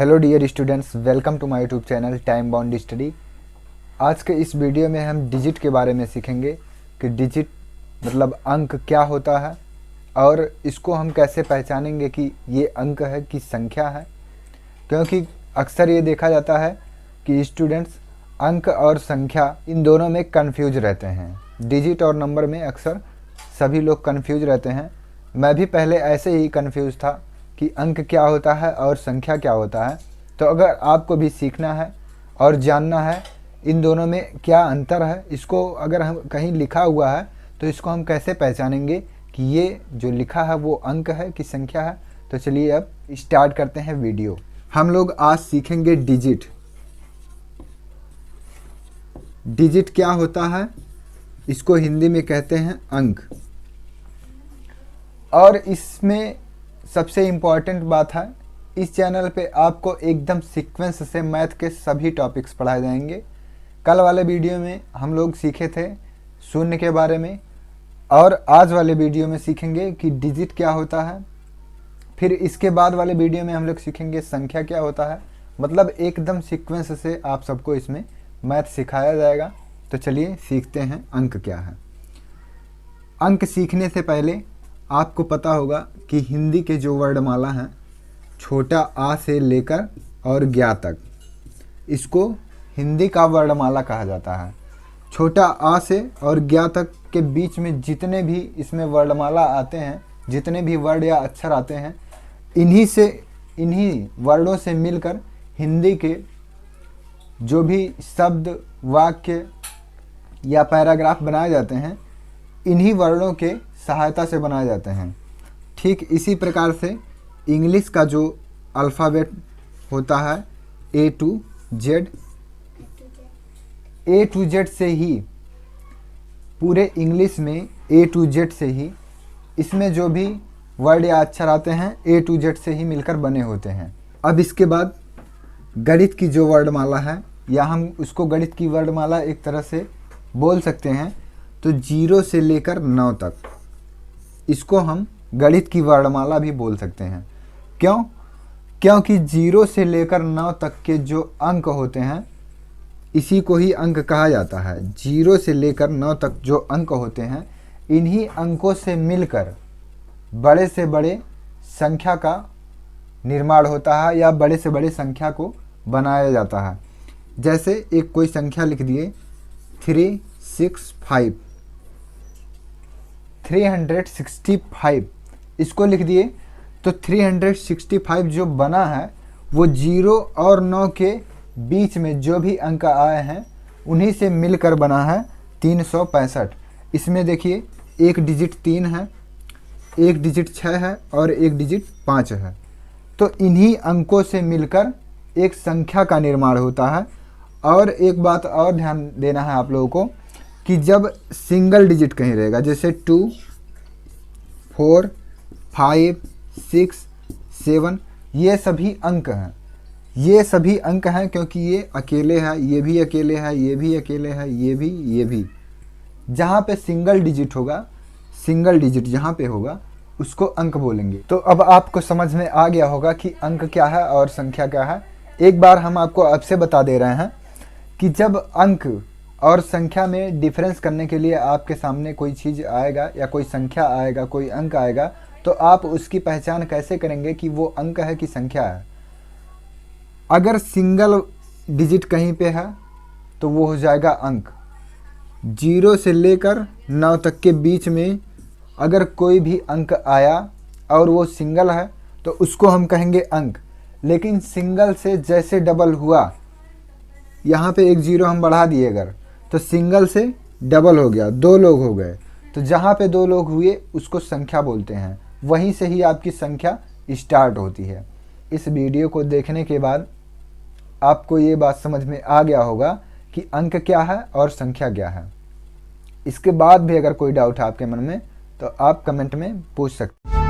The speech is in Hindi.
Hello dear students, welcome to my YouTube channel time bound study. आज के इस वीडियो में हम डिजिट के बारे में सीखेंगे कि डिजिट मतलब अंक क्या होता है और इसको हम कैसे पहचानेंगे कि ये अंक है कि संख्या है। क्योंकि अक्सर ये देखा जाता है कि स्टूडेंट्स अंक और संख्या इन दोनों में कंफ्यूज रहते हैं। डिजिट और नंबर में अक्सर सभी लोग कंफ्यूज रहते हैं। मैं भी पहले ऐसे ही कंफ्यूज था कि अंक क्या होता है और संख्या क्या होता है। तो अगर आपको भी सीखना है और जानना है इन दोनों में क्या अंतर है, इसको अगर हम कहीं लिखा हुआ है तो इसको हम कैसे पहचानेंगे कि ये जो लिखा है वो अंक है कि संख्या है। तो चलिए अब स्टार्ट करते हैं वीडियो। हम लोग आज सीखेंगे डिजिट। डिजिट क्या होता है, इसको हिंदी में कहते हैं अंक। और इसमें सबसे इम्पॉर्टेंट बात है, इस चैनल पे आपको एकदम सीक्वेंस से मैथ के सभी टॉपिक्स पढ़ाए जाएंगे। कल वाले वीडियो में हम लोग सीखे थे शून्य के बारे में और आज वाले वीडियो में सीखेंगे कि डिजिट क्या होता है। फिर इसके बाद वाले वीडियो में हम लोग सीखेंगे संख्या क्या होता है। मतलब एकदम सीक्वेंस से आप सबको इसमें मैथ सिखाया जाएगा। तो चलिए सीखते हैं अंक क्या है। अंक सीखने से पहले आपको पता होगा कि हिंदी के जो वर्णमाला हैं, छोटा आ से लेकर और ज्ञा तक, इसको हिंदी का वर्णमाला कहा जाता है। छोटा आ से और ज्ञा तक के बीच में जितने भी इसमें वर्णमाला आते हैं, जितने भी वर्ड या अक्षर आते हैं, इन्हीं वर्णों से मिलकर हिंदी के जो भी शब्द, वाक्य या पैराग्राफ बनाए जाते हैं, इन्हीं वर्णों के सहायता से बनाए जाते हैं। ठीक इसी प्रकार से इंग्लिश का जो अल्फ़ाबेट होता है ए टू जेड से ही, पूरे इंग्लिश में ए टू जेड से ही इसमें जो भी वर्ड या अक्षर आते हैं ए टू जेड से ही मिलकर बने होते हैं। अब इसके बाद गणित की जो वर्णमाला है, या हम उसको गणित की वर्णमाला एक तरह से बोल सकते हैं, तो 0 से लेकर 9 तक इसको हम गणित की वर्णमाला भी बोल सकते हैं। क्यों? क्योंकि 0 से लेकर 9 तक के जो अंक होते हैं, इसी को ही अंक कहा जाता है। 0 से लेकर 9 तक जो अंक होते हैं, इन्हीं अंकों से मिलकर बड़े से बड़े संख्या का निर्माण होता है या बड़े से बड़े संख्या को बनाया जाता है। जैसे एक कोई संख्या लिख दिए 365, इसको लिख दिए तो 365 जो बना है वो 0 और 9 के बीच में जो भी अंक आए हैं उन्हीं से मिलकर बना है 365। इसमें देखिए एक डिजिट 3 है, एक डिजिट 6 है और एक डिजिट 5 है। तो इन्हीं अंकों से मिलकर एक संख्या का निर्माण होता है। और एक बात और ध्यान देना है आप लोगों को कि जब सिंगल डिजिट कहीं रहेगा, जैसे 2, 4, 5, 6, 7, ये सभी अंक हैं। ये सभी अंक हैं क्योंकि ये अकेले है, ये भी अकेले है, ये भी अकेले है, ये भी। जहाँ पे सिंगल डिजिट होगा, सिंगल डिजिट जहाँ पे होगा उसको अंक बोलेंगे। तो अब आपको समझ में आ गया होगा कि अंक क्या है और संख्या क्या है। एक बार हम आपको अब से बता दे रहे हैं कि जब अंक और संख्या में डिफरेंस करने के लिए आपके सामने कोई चीज़ आएगा या कोई संख्या आएगा, कोई अंक आएगा, तो आप उसकी पहचान कैसे करेंगे कि वो अंक है कि संख्या है। अगर सिंगल डिजिट कहीं पे है तो वो हो जाएगा अंक। 0 से लेकर 9 तक के बीच में अगर कोई भी अंक आया और वो सिंगल है तो उसको हम कहेंगे अंक। लेकिन सिंगल से जैसे डबल हुआ, यहाँ पे एक 0 हम बढ़ा दिए अगर, तो सिंगल से डबल हो गया, 2 लोग हो गए। तो जहाँ पे 2 लोग हुए उसको संख्या बोलते हैं। वहीं से ही आपकी संख्या स्टार्ट होती है। इस वीडियो को देखने के बाद आपको ये बात समझ में आ गया होगा कि अंक क्या है और संख्या क्या है। इसके बाद भी अगर कोई डाउट है आपके मन में तो आप कमेंट में पूछ सकते हैं।